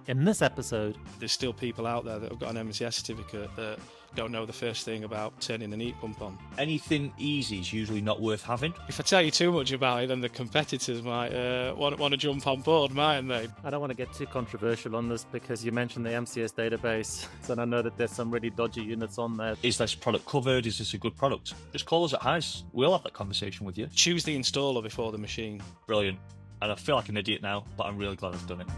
In this episode, there's still people out there that have got an MCS certificate that don't know the first thing about turning an heat pump on. Anything easy is usually not worth having. If I tell you too much about it, then the competitors might want to jump on board, mightn't they? I don't want to get too controversial on this because you mentioned the MCS database, and I know that there's some really dodgy units on there. Is this product covered? Is this a good product? Just call us at HIES. We'll have that conversation with you. Choose the installer before the machine. Brilliant. And I feel like an idiot now, but I'm really glad I've done it.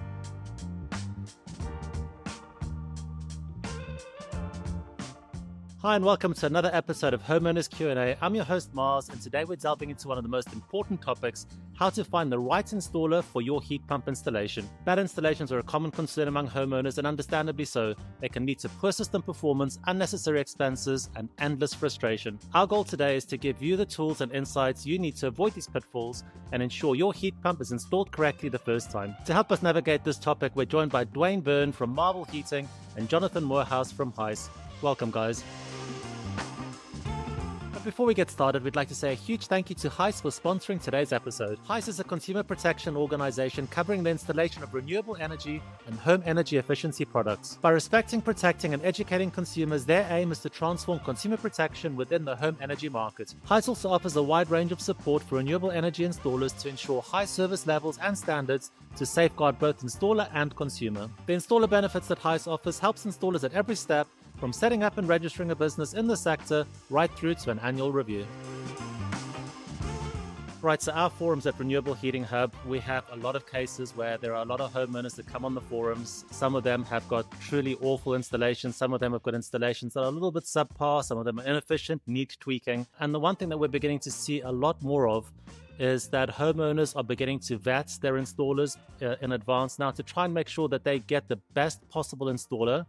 Hi and welcome to another episode of Homeowners Q&A. I'm your host Mars, and today we're delving into one of the most important topics, how to find the right installer for your heat pump installation. Bad installations are a common concern among homeowners, and understandably so. They can lead to poor system performance, unnecessary expenses, and endless frustration. Our goal today is to give you the tools and insights you need to avoid these pitfalls and ensure your heat pump is installed correctly the first time. To help us navigate this topic, we're joined by Dwain Byrne from Marvel Heating and Jonathan Moorhouse from HIES. Welcome, guys. Before we get started, we'd like to say a huge thank you to HIES for sponsoring today's episode. HIES is a consumer protection organization covering the installation of renewable energy and home energy efficiency products. By respecting, protecting, and educating consumers, their aim is to transform consumer protection within the home energy market. HIES also offers a wide range of support for renewable energy installers to ensure high service levels and standards to safeguard both installer and consumer. The installer benefits that HIES offers helps installers at every step, from setting up and registering a business in the sector right through to an annual review. Right, so our forums at Renewable Heating Hub, we have a lot of cases where there are a lot of homeowners that come on the forums. Some of them have got truly awful installations. Some of them have got installations that are a little bit subpar. Some of them are inefficient, need tweaking. And the one thing that we're beginning to see a lot more of is that homeowners are beginning to vet their installers in advance now to try and make sure that they get the best possible installer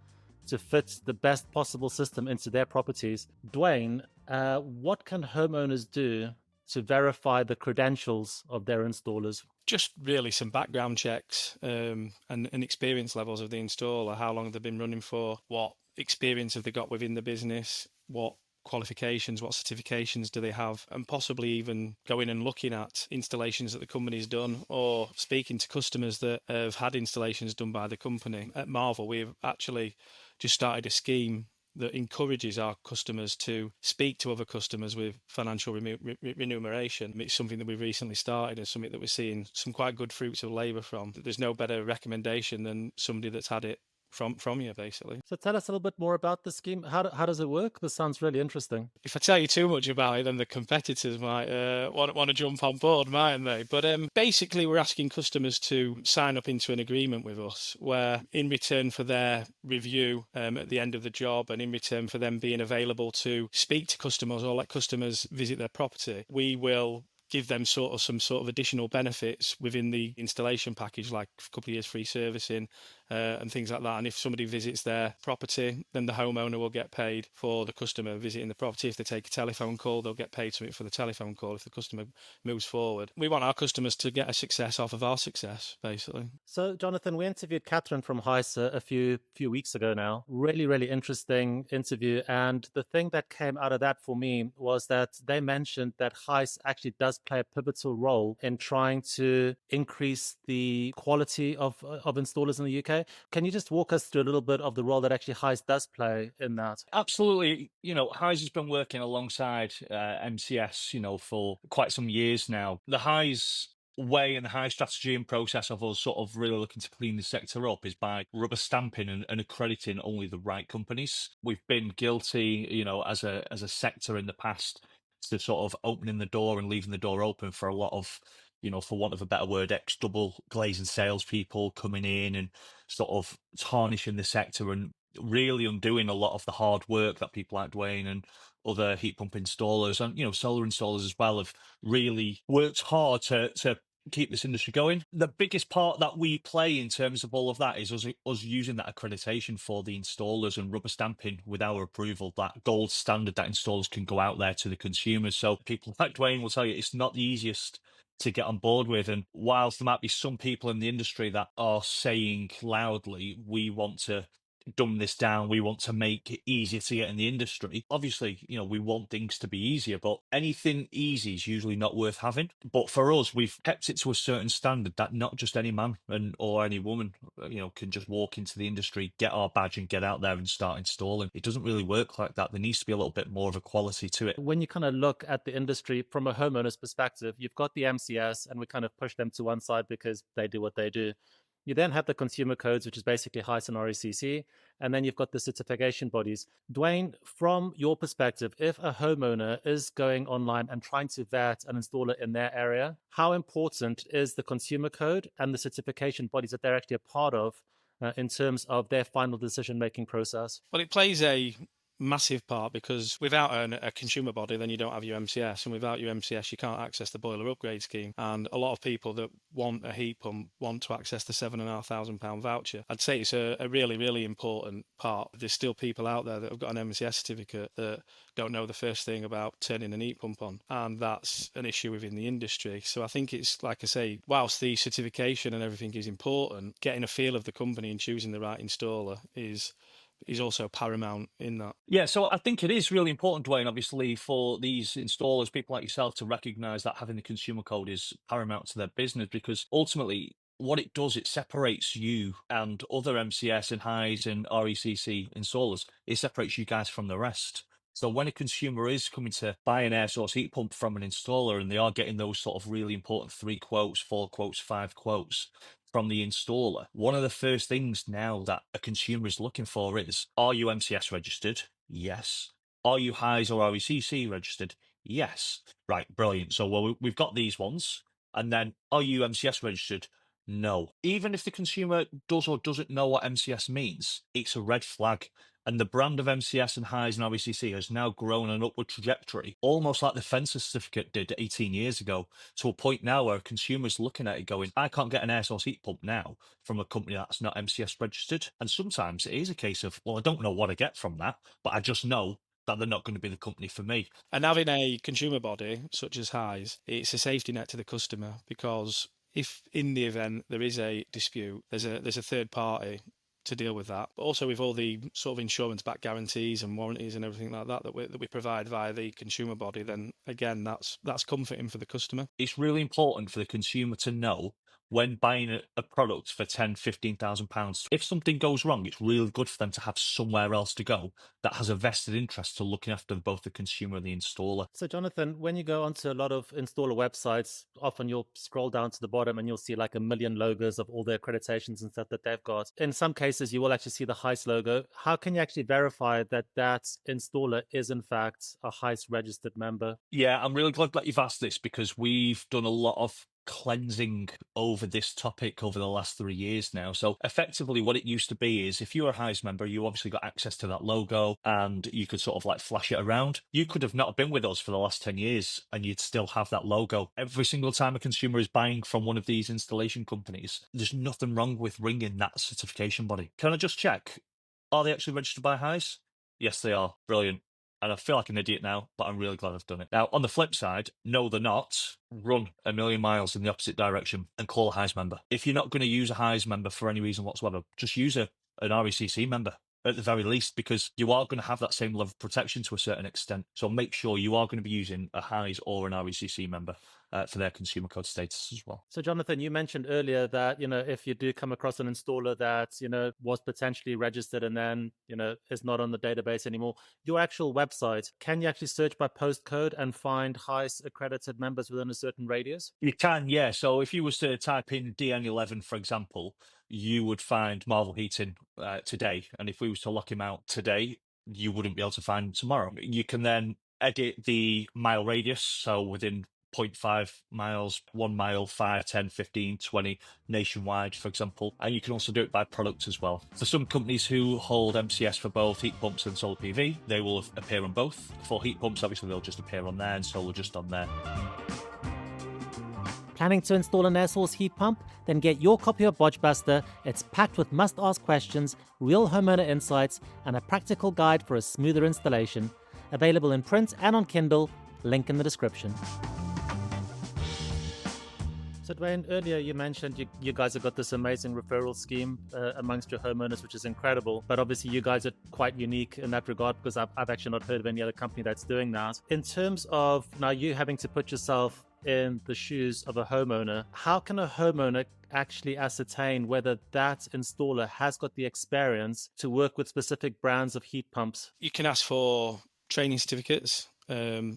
to fit the best possible system into their properties. Dwain, what can homeowners do to verify the credentials of their installers? Just really some background checks and experience levels of the installer. How long have they been running for? What experience have they got within the business? What qualifications, what certifications do they have, and possibly even going and looking at installations that the company's done or speaking to customers that have had installations done by the company. At Marvel, we've actually just started a scheme that encourages our customers to speak to other customers with financial remuneration. It's something that we've recently started and something that we're seeing some quite good fruits of labour from. There's no better recommendation than somebody that's had it from you, basically. So tell us a little bit more about the scheme. How does it work? This sounds really interesting. If I tell you too much about it, then the competitors might want to jump on board, mightn't they? But basically, we're asking customers to sign up into an agreement with us where, in return for their review at the end of the job and in return for them being available to speak to customers or let customers visit their property, we will give them some sort of additional benefits within the installation package, like a couple of years free servicing and things like that. And if somebody visits their property, then the homeowner will get paid for the customer visiting the property. If they take a telephone call, they'll get paid something for the telephone call if the customer moves forward. We want our customers to get a success off of our success, basically. So, Jonathan, we interviewed Catherine from HIES a few weeks ago now. Really interesting interview. And the thing that came out of that for me was that they mentioned that HIES actually does play a pivotal role in trying to increase the quality of installers in the UK. Can you just walk us through a little bit of the role that actually HIES does play in that? Absolutely. HIES has been working alongside MCS, for quite some years now. The HIES way and the HIES strategy and process of us sort of really looking to clean the sector up is by rubber stamping and accrediting only the right companies. We've been guilty, as a sector in the past to sort of opening the door and leaving the door open for a lot of, for want of a better word, ex-double glazing salespeople coming in and sort of tarnishing the sector and really undoing a lot of the hard work that people like Dwain and other heat pump installers and, solar installers as well have really worked hard to keep this industry going. The biggest part that we play in terms of all of that is us using that accreditation for the installers and rubber stamping with our approval, that gold standard that installers can go out there to the consumers. So people like Dwain will tell you it's not the easiest to get on board with. And whilst there might be some people in the industry that are saying loudly, we want to dumb this down. We want to make it easier to get in the industry. Obviously, we want things to be easier, but anything easy is usually not worth having. But for us, we've kept it to a certain standard that not just any man or any woman, can just walk into the industry, get our badge and get out there and start installing. It doesn't really work like that. There needs to be a little bit more of a quality to it. When you kind of look at the industry from a homeowner's perspective, you've got the MCS, and we kind of push them to one side because they do what they do. You then have the consumer codes, which is basically HIES and RECC, and then you've got the certification bodies. Dwain, from your perspective, if a homeowner is going online and trying to vet an installer in their area, how important is the consumer code and the certification bodies that they're actually a part of in terms of their final decision-making process? Well, it plays a massive part, because without a consumer body, then you don't have your MCS, and without your MCS, you can't access the boiler upgrade scheme. And a lot of people that want a heat pump want to access the £7,500 voucher. I'd say it's a really, really important part. There's still people out there that have got an MCS certificate that don't know the first thing about turning an heat pump on, and that's an issue within the industry. So I think it's, like I say, whilst the certification and everything is important, getting a feel of the company and choosing the right installer is also paramount in that. Yeah, so I think it is really important, Dwayne, obviously, for these installers, people like yourself, to recognise that having the consumer code is paramount to their business, because ultimately what it does, it separates you and other MCS and HIES and RECC installers. It separates you guys from the rest. So when a consumer is coming to buy an air source heat pump from an installer, and they are getting those sort of really important 3 quotes, 4 quotes, 5 quotes from the installer, one of the first things now that a consumer is looking for is, are you MCS registered? Yes. Are you HIES or RECC registered? Yes. Right, brilliant. So we've got these ones. And then, are you MCS registered? No. Even if the consumer does or doesn't know what MCS means, it's a red flag. And the brand of MCS and HIES and RECC has now grown an upward trajectory, almost like the Fencer certificate did 18 years ago, to a point now where a consumer's looking at it going, I can't get an air source heat pump now from a company that's not MCS registered. And sometimes it is a case of, well, I don't know what I get from that, but I just know that they're not going to be the company for me. And having a consumer body such as HIES, it's a safety net to the customer, because if in the event there is a dispute, there's a third party to deal with that. But also with all the sort of insurance-backed guarantees and warranties and everything like that that we provide via the consumer body, then again, that's comforting for the customer. It's really important for the consumer to know, when buying a product for £10,000-15,000, if something goes wrong, it's really good for them to have somewhere else to go that has a vested interest to looking after both the consumer and the installer. So, Jonathan, when you go onto a lot of installer websites, often you'll scroll down to the bottom and you'll see like a million logos of all the accreditations and stuff that they've got. In some cases, you will actually see the HIES logo. How can you actually verify that that installer is in fact a HIES registered member? Yeah, I'm really glad that you've asked this, because we've done a lot of cleansing over this topic over the last 3 years now. So effectively what it used to be is, if you were a HIES member, you obviously got access to that logo and you could sort of like flash it around. You could have not been with us for the last 10 years and you'd still have that logo. Every single time a consumer is buying from one of these installation companies, there's nothing wrong with ringing that certification body. Can I just check? Are they actually registered by HIES? Yes, they are. Brilliant. And I feel like an idiot now, but I'm really glad I've done it. Now, on the flip side, no, they're not. Run a million miles in the opposite direction and call a HIES member. If you're not going to use a HIES member for any reason whatsoever, just use an RECC member at the very least, because you are going to have that same level of protection to a certain extent. So make sure you are going to be using a HIES or an RECC member for their consumer code status as well. So, Jonathan, you mentioned earlier that, if you do come across an installer that, was potentially registered and then, is not on the database anymore, your actual website, can you actually search by postcode and find HIES accredited members within a certain radius? You can, yeah. So if you was to type in DN11, for example, you would find Marvel Heating today. And if we was to lock him out today, you wouldn't be able to find him tomorrow. You can then edit the mile radius. So within 0.5 miles, 1 mile, 5, 10, 15, 20 nationwide, for example. And you can also do it by product as well. For some companies who hold MCS for both heat pumps and solar PV, they will appear on both. For heat pumps, obviously, they'll just appear on there, and solar just on there. Planning to install an air source heat pump? Then get your copy of Bodge Buster. It's packed with must-ask questions, real homeowner insights, and a practical guide for a smoother installation. Available in print and on Kindle. Link in the description. So, Dwayne, earlier you mentioned you guys have got this amazing referral scheme amongst your homeowners, which is incredible. But obviously, you guys are quite unique in that regard because I've actually not heard of any other company that's doing that. In terms of now you having to put yourself in the shoes of a homeowner, how can a homeowner actually ascertain whether that installer has got the experience to work with specific brands of heat pumps? You can ask for training certificates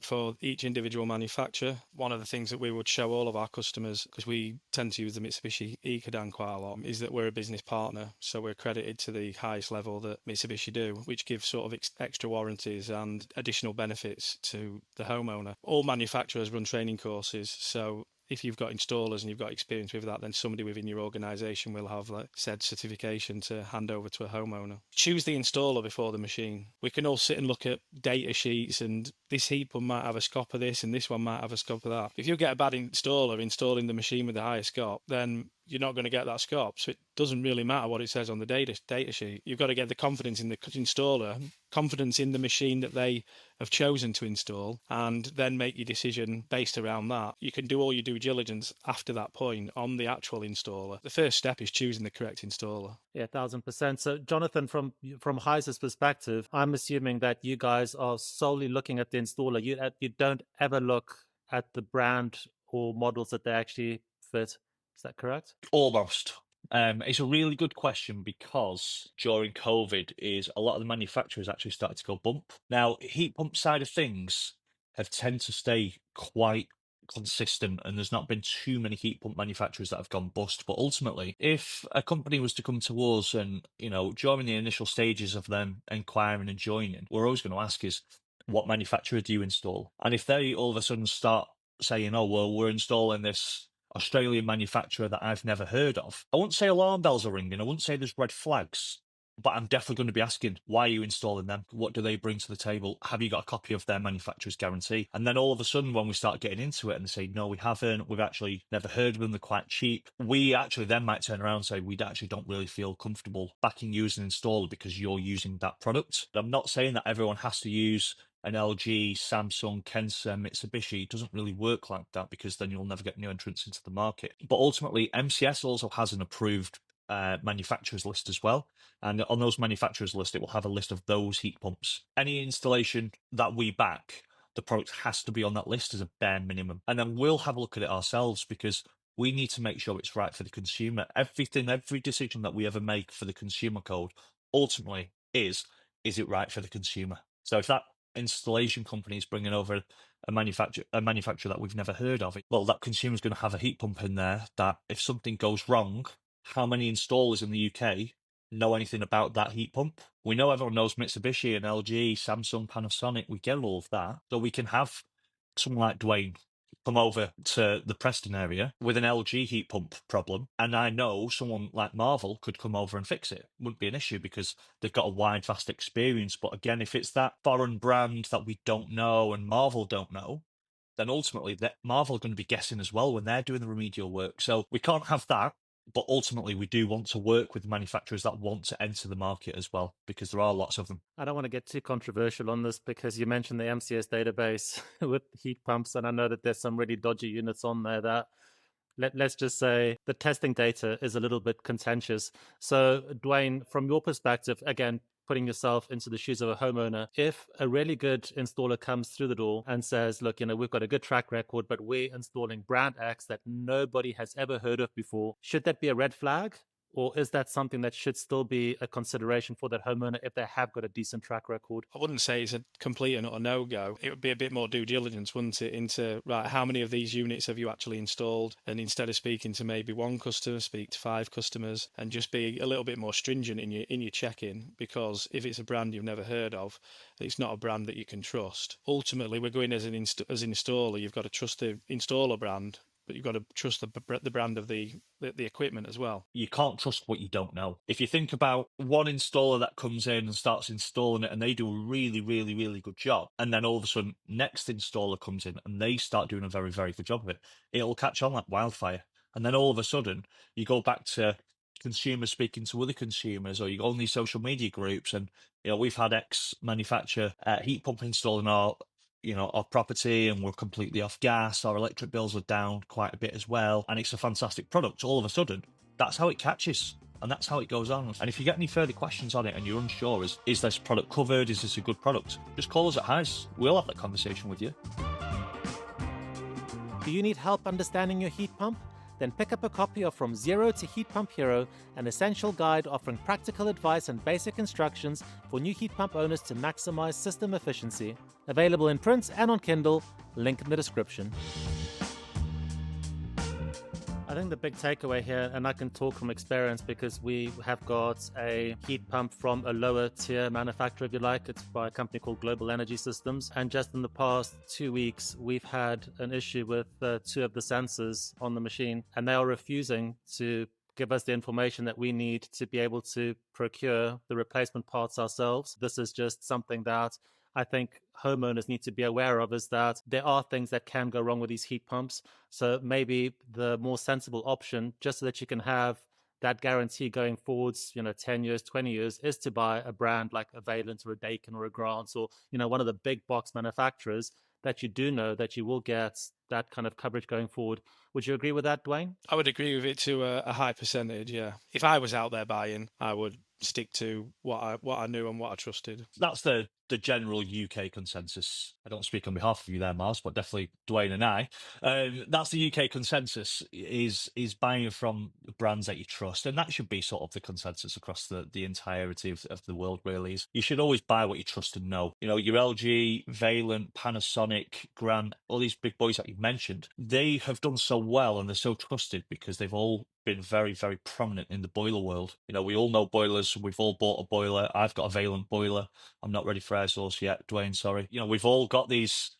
for each individual manufacturer. One of the things that we would show all of our customers, because we tend to use the Mitsubishi Ecodan quite a lot, is that we're a business partner. So we're accredited to the highest level that Mitsubishi do, which gives sort of extra warranties and additional benefits to the homeowner. All manufacturers run training courses. So if you've got installers and you've got experience with that, then somebody within your organisation will have said certification to hand over to a homeowner. Choose the installer before the machine. We can all sit and look at data sheets, and this heat pump might have a SCOP of this and this one might have a SCOP of that. If you get a bad installer installing the machine with the highest SCOP, then you're not going to get that SCOP. So it doesn't really matter what it says on the data sheet. You've got to get the confidence in the installer, confidence in the machine that they have chosen to install, and then make your decision based around that. You can do all your due diligence after that point on the actual installer. The first step is choosing the correct installer. Yeah, 1,000%. So, Jonathan, from HIES' perspective, I'm assuming that you guys are solely looking at the installer. You don't ever look at the brand or models that they actually fit. Is that correct? Almost. It's a really good question because during COVID, is a lot of the manufacturers actually started to go bump. Now, heat pump side of things have tend to stay quite consistent, and there's not been too many heat pump manufacturers that have gone bust. But ultimately, if a company was to come to us and, during the initial stages of them inquiring and joining, we're always going to ask is, what manufacturer do you install? And if they all of a sudden start saying, oh, well, we're installing this Australian manufacturer that I've never heard of, I wouldn't say alarm bells are ringing. I wouldn't say there's red flags, but I'm definitely going to be asking, why are you installing them? What do they bring to the table? Have you got a copy of their manufacturer's guarantee? And then all of a sudden, when we start getting into it and they say, no, we haven't, we've actually never heard of them, they're quite cheap, we actually then might turn around and say, we actually don't really feel comfortable backing you as an installer because you're using that product. I'm not saying that everyone has to use an LG, Samsung, Kensa, Mitsubishi. It doesn't really work like that because then you'll never get new entrants into the market. But ultimately, MCS also has an approved manufacturers list as well. And on those manufacturers list, it will have a list of those heat pumps. Any installation that we back, the product has to be on that list as a bare minimum. And then we'll have a look at it ourselves because we need to make sure it's right for the consumer. Every decision that we ever make for the consumer code ultimately is it right for the consumer? So if that installation company is bringing over a manufacturer that we've never heard of, well, that consumer's going to have a heat pump in there that if something goes wrong, how many installers in the UK know anything about that heat pump? We know everyone knows Mitsubishi and LG, Samsung, Panasonic. We get all of that. So we can have someone like Dwayne come over to the Preston area with an LG heat pump problem, and I know someone like Marvel could come over and fix it. Wouldn't be an issue because they've got a wide, vast experience. But again, if it's that foreign brand that we don't know and Marvel don't know, then ultimately that Marvel are going to be guessing as well when they're doing the remedial work. So we can't have that. But ultimately, we do want to work with manufacturers that want to enter the market as well, because there are lots of them. I don't want to get too controversial on this because you mentioned the MCS database with heat pumps, and I know that there's some really dodgy units on there that, let's just say, the testing data is a little bit contentious. So, Dwayne, from your perspective, again, putting yourself into the shoes of a homeowner, if a really good installer comes through the door and says, look, we've got a good track record, but we're installing brand X that nobody has ever heard of before, should that be a red flag? Or is that something that should still be a consideration for that homeowner if they have got a decent track record? I wouldn't say it's a complete and utter no-go. It would be a bit more due diligence, wouldn't it, into, right, how many of these units have you actually installed? And instead of speaking to maybe one customer, speak to 5 customers and just be a little bit more stringent in your check-in, because if it's a brand you've never heard of, it's not a brand that you can trust. Ultimately, we're going as an installer, you've got to trust the installer brand, but you've got to trust the brand of the equipment as well. You can't trust what you don't know. If you think about one installer that comes in and starts installing it and they do a really, really, really good job, and then all of a sudden next installer comes in and they start doing a very, very good job of it, it'll catch on like wildfire. And then all of a sudden you go back to consumers speaking to other consumers, or you go on these social media groups and, we've had X manufacturer heat pump installed in our our property and we're completely off gas. Our electric bills are down quite a bit as well. And it's a fantastic product. All of a sudden, that's how it catches. And that's how it goes on. And if you get any further questions on it and you're unsure, is this product covered? Is this a good product? Just call us at HIES. We'll have that conversation with you. Do you need help understanding your heat pump? Then pick up a copy of From Zero to Heat Pump Hero, an essential guide offering practical advice and basic instructions for new heat pump owners to maximize system efficiency. Available in print and on Kindle, link in the description. I think the big takeaway here, and I can talk from experience because we have got a heat pump from a lower tier manufacturer, if you like. It's by a company called Global Energy Systems. And just in the past 2 weeks, we've had an issue with 2 of the sensors on the machine, and they are refusing to give us the information that we need to be able to procure the replacement parts ourselves. This is just something that I think homeowners need to be aware of, is that there are things that can go wrong with these heat pumps. So maybe the more sensible option, just so that you can have that guarantee going forwards, 10 years, 20 years, is to buy a brand like a Valent or a Daikin or a Grant or, one of the big box manufacturers that you do know that you will get that kind of coverage going forward. Would you agree with that, Dwayne? I would agree with it to a high percentage, yeah. If I was out there buying, I would stick to what I knew and what I trusted. That's the general UK consensus. I don't speak on behalf of you there, Mars, but definitely Dwayne and I. That's the UK consensus, is buying from brands that you trust. And that should be sort of the consensus across the entirety of the world, really. Is you should always buy what you trust and know. Your LG, Valent, Panasonic, Grant, all these big boys that you've mentioned, they have done so well and they're so trusted because they've all been very, very prominent in the boiler world. We all know boilers. We've all bought a boiler. I've got a Valent boiler. I'm not ready for air source yet, Dwayne, sorry. We've all got these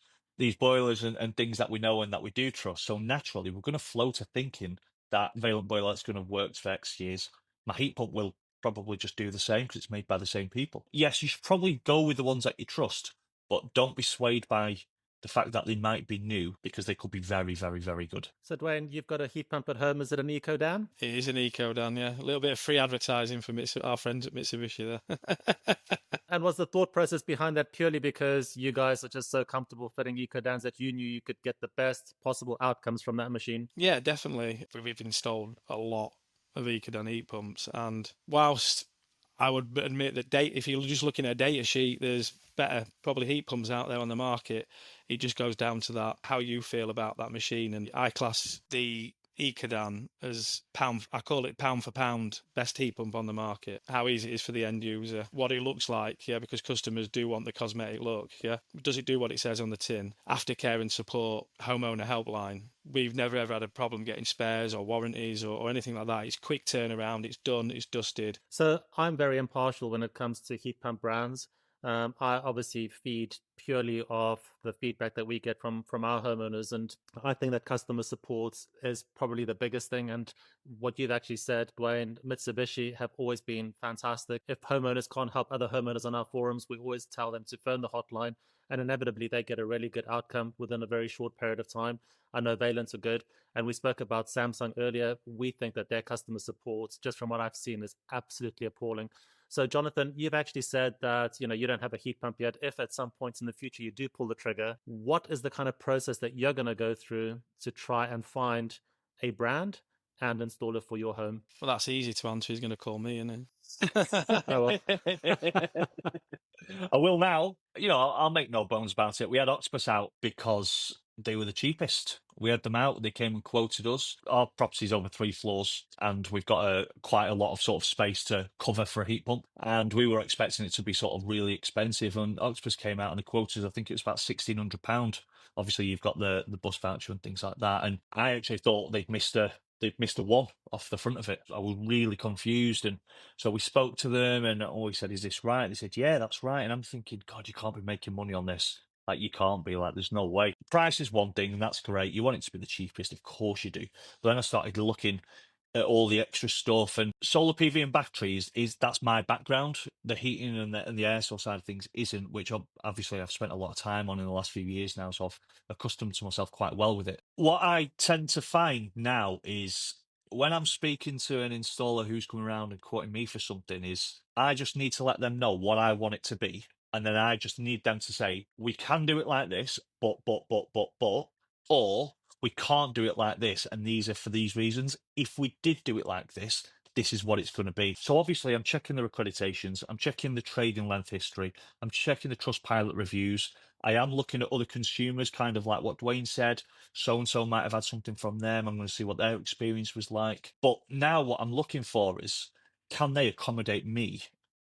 boilers and things that we know and that we do trust. So naturally, we're going to flow to thinking that Valent boiler is going to work for X years. My heat pump will probably just do the same because it's made by the same people. Yes, you should probably go with the ones that you trust, but don't be swayed by the fact that they might be new, because they could be very, very, very good. So, Dwayne, you've got a heat pump at home. Is it an Ecodan? It is an Ecodan, yeah. A little bit of free advertising from our friends at Mitsubishi there. And was the thought process behind that purely because you guys are just so comfortable fitting Ecodans that you knew you could get the best possible outcomes from that machine? Yeah, definitely. We've installed a lot of Ecodan heat pumps, and whilst I would admit that if you're just looking at a data sheet, there's better probably heat pumps out there on the market. It just goes down to that, how you feel about that machine. And I class the Ecodan as I call it pound for pound best heat pump on the market. How easy it is for the end user, what it looks like, yeah, because customers do want the cosmetic look, yeah. Does it do what it says on the tin? Aftercare and support, homeowner helpline. We've never ever had a problem getting spares or warranties or anything like that. It's quick turnaround, it's done, it's dusted. So I'm very impartial when it comes to heat pump brands. I obviously feed purely off the feedback that we get from our homeowners, and I think that customer support is probably the biggest thing. And what you've actually said, Dwayne, Mitsubishi have always been fantastic. If homeowners can't help other homeowners on our forums, we always tell them to phone the hotline, and inevitably they get a really good outcome within a very short period of time. I know Valents are good, and we spoke about Samsung earlier. We think that their customer support, just from what I've seen, is absolutely appalling. So, Jonathan, you've actually said that, you don't have a heat pump yet. If at some point in the future you do pull the trigger, what is the kind of process that you're going to go through to try and find a brand and install it for your home? Well, that's easy to answer. He's going to call me, isn't Oh, I will now. I'll make no bones about it. We had Octopus out because they were the cheapest. We had them out. They came and quoted us. Our property's over 3 floors, and we've got quite a lot of sort of space to cover for a heat pump. And we were expecting it to be sort of really expensive. And Octopus came out and they quoted, I think it was about £1,600. Obviously, you've got the bus voucher and things like that. And I actually thought they'd missed a one off the front of it. I was really confused. And so we spoke to them and we said, is this right? They said, yeah, that's right. And I'm thinking, God, you can't be making money on this. Like, you can't be, like, there's no way. Price is one thing, and that's great. You want it to be the cheapest, of course you do. But then I started looking at all the extra stuff, and solar PV and batteries that's my background. The heating and the air source side of things isn't, which obviously I've spent a lot of time on in the last few years now, so I've accustomed to myself quite well with it. What I tend to find now is when I'm speaking to an installer who's coming around and quoting me for something, is I just need to let them know what I want it to be. And then I just need them to say, we can do it like this, but, or we can't do it like this, and these are for these reasons. If we did do it like this is what it's going to be. So obviously I'm checking the accreditations, I'm checking the trading length history, I'm checking the Trustpilot reviews. I am looking at other consumers, kind of like what Dwain said. So-and-so might have had something from them. I'm going to see what their experience was like. But now what I'm looking for is, can they accommodate me,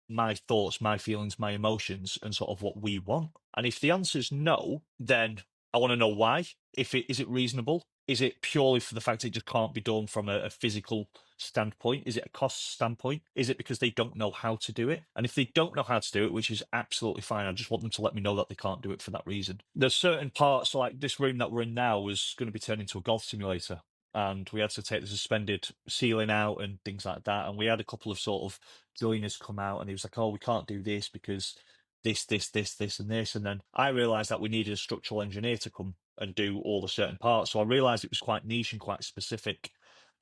my thoughts, my feelings, my emotions, and sort of what we want? And if the answer is no, then I want to know why. Is it reasonable? Is it purely for the fact that it just can't be done from a physical standpoint? Is it a cost standpoint? Is it because they don't know how to do it? And if they don't know how to do it, which is absolutely fine, I just want them to let me know that they can't do it for that reason. There's certain parts, like this room that we're in now was going to be turned into a golf simulator, and we had to take the suspended ceiling out and things like that. And we had a couple of sort of joiners come out, and he was like, oh, we can't do this because this, and this. And then I realised that we needed a structural engineer to come and do all the certain parts. So I realised it was quite niche and quite specific.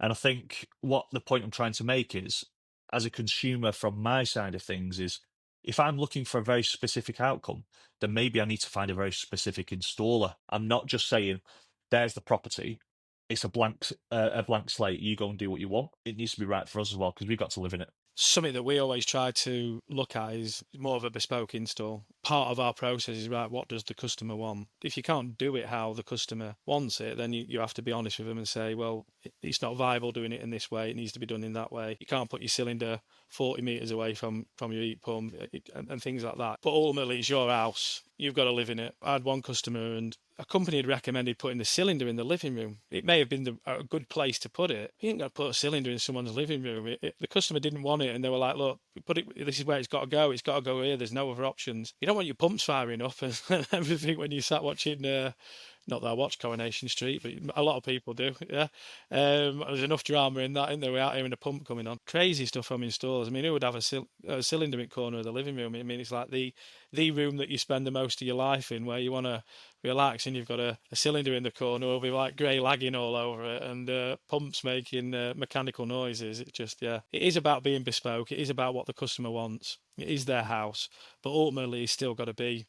And I think what the point I'm trying to make is, as a consumer from my side of things, is if I'm looking for a very specific outcome, then maybe I need to find a very specific installer. I'm not just saying, there's the property, it's a blank slate, you go and do what you want. It needs to be right for us as well, because we've got to live in it. Something that we always try to look at is more of a bespoke install. Part of our process is, right, what does the customer want? If you can't do it how the customer wants it, then you have to be honest with them and say, well, it's not viable doing it in this way. It needs to be done in that way. You can't put your cylinder 40 metres away from your heat pump and things like that. But ultimately, it's your house. You've got to live in it. I had one customer, and a company had recommended putting the cylinder in the living room. It may have been a good place to put it. You ain't got to put a cylinder in someone's living room. The customer didn't want it, and they were like, look, put it. This is where it's got to go. It's got to go here. There's no other options. You don't want your pumps firing up and everything when you sat watching... not that I watch Coronation Street, but a lot of people do, yeah. There's enough drama in that, isn't there? We're out hearing a pump coming on. Crazy stuff from installers. I mean, who would have a cylinder in the corner of the living room? I mean, it's like the room that you spend the most of your life in, where you want to relax, and you've got a cylinder in the corner with like grey lagging all over it, and pumps making mechanical noises. It just, yeah. It is about being bespoke. It is about what the customer wants. It is their house. But ultimately, it's still got to be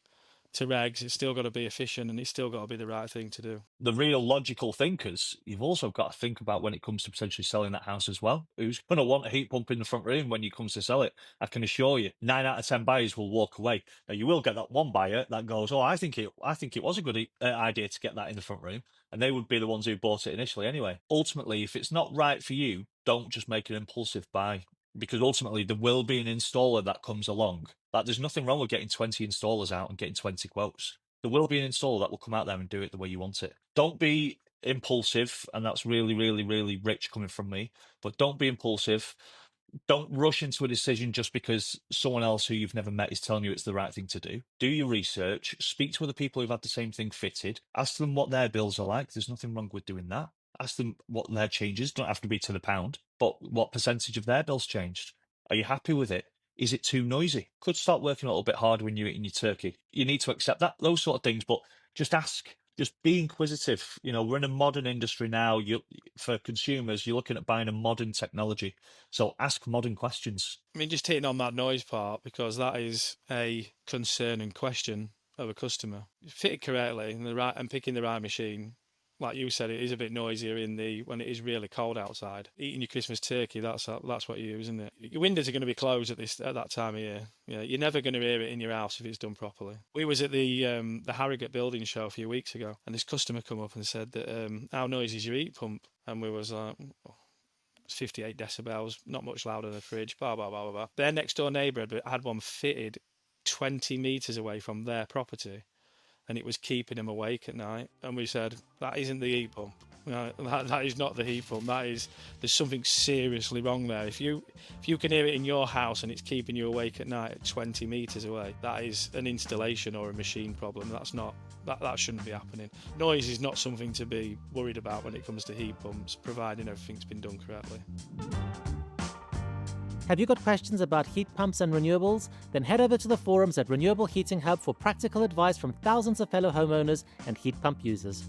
to regs, it's still got to be efficient, and it's still got to be the right thing to do. The real logical thinkers, you've also got to think about when it comes to potentially selling that house as well. Who's going to want a heat pump in the front room when you come to sell it? I can assure you, 9 out of 10 buyers will walk away. Now, you will get that one buyer that goes, oh, I think it was a good idea to get that in the front room. And they would be the ones who bought it initially anyway. Ultimately, if it's not right for you, don't just make an impulsive buy. Because ultimately, there will be an installer that comes along. Like, there's nothing wrong with getting 20 installers out and getting 20 quotes. There will be an installer that will come out there and do it the way you want it. Don't be impulsive, and that's really, really, really rich coming from me. But don't be impulsive. Don't rush into a decision just because someone else who you've never met is telling you it's the right thing to do. Do your research. Speak to other people who've had the same thing fitted. Ask them what their bills are like. There's nothing wrong with doing that. Ask them what their changes, don't have to be to the pound, but what percentage of their bills changed. Are you happy with it? Is it too noisy? Could start working a little bit harder when you're eating your turkey. You need to accept that, those sort of things, but just ask. Just be inquisitive. You know, we're in a modern industry now. For consumers, you're looking at buying a modern technology. So ask modern questions. I mean, just hitting on that noise part, because that is a concern and question of a customer. Fit it correctly and picking the right machine. Like you said, it is a bit noisier when it is really cold outside. Eating your Christmas turkey, that's what you use, isn't it? Your windows are going to be closed at that time of year. Yeah, you're never going to hear it in your house if it's done properly. We was at the Harrogate Building Show a few weeks ago, and this customer come up and said that how noisy is your heat pump? And we was like, 58 decibels, not much louder than a fridge, blah, blah, blah, blah, blah. Their next door neighbour had one fitted 20 metres away from their property, and it was keeping him awake at night. And we said, that isn't the heat pump. That is not the heat pump. There's something seriously wrong there. If you can hear it in your house and it's keeping you awake at night at 20 metres away, that is an installation or a machine problem. That shouldn't be happening. Noise is not something to be worried about when it comes to heat pumps, providing everything's been done correctly. Have you got questions about heat pumps and renewables? Then head over to the forums at Renewable Heating Hub for practical advice from thousands of fellow homeowners and heat pump users.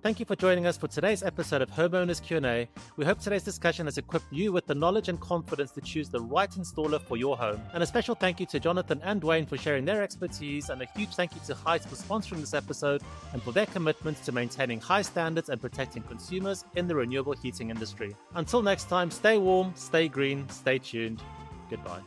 Thank you for joining us for today's episode of Homeowners Q&A. We hope today's discussion has equipped you with the knowledge and confidence to choose the right installer for your home. And a special thank you to Jonathan and Dwain for sharing their expertise, and a huge thank you to HIES for sponsoring this episode and for their commitment to maintaining high standards and protecting consumers in the renewable heating industry. Until next time, stay warm, stay green, stay tuned. Goodbye.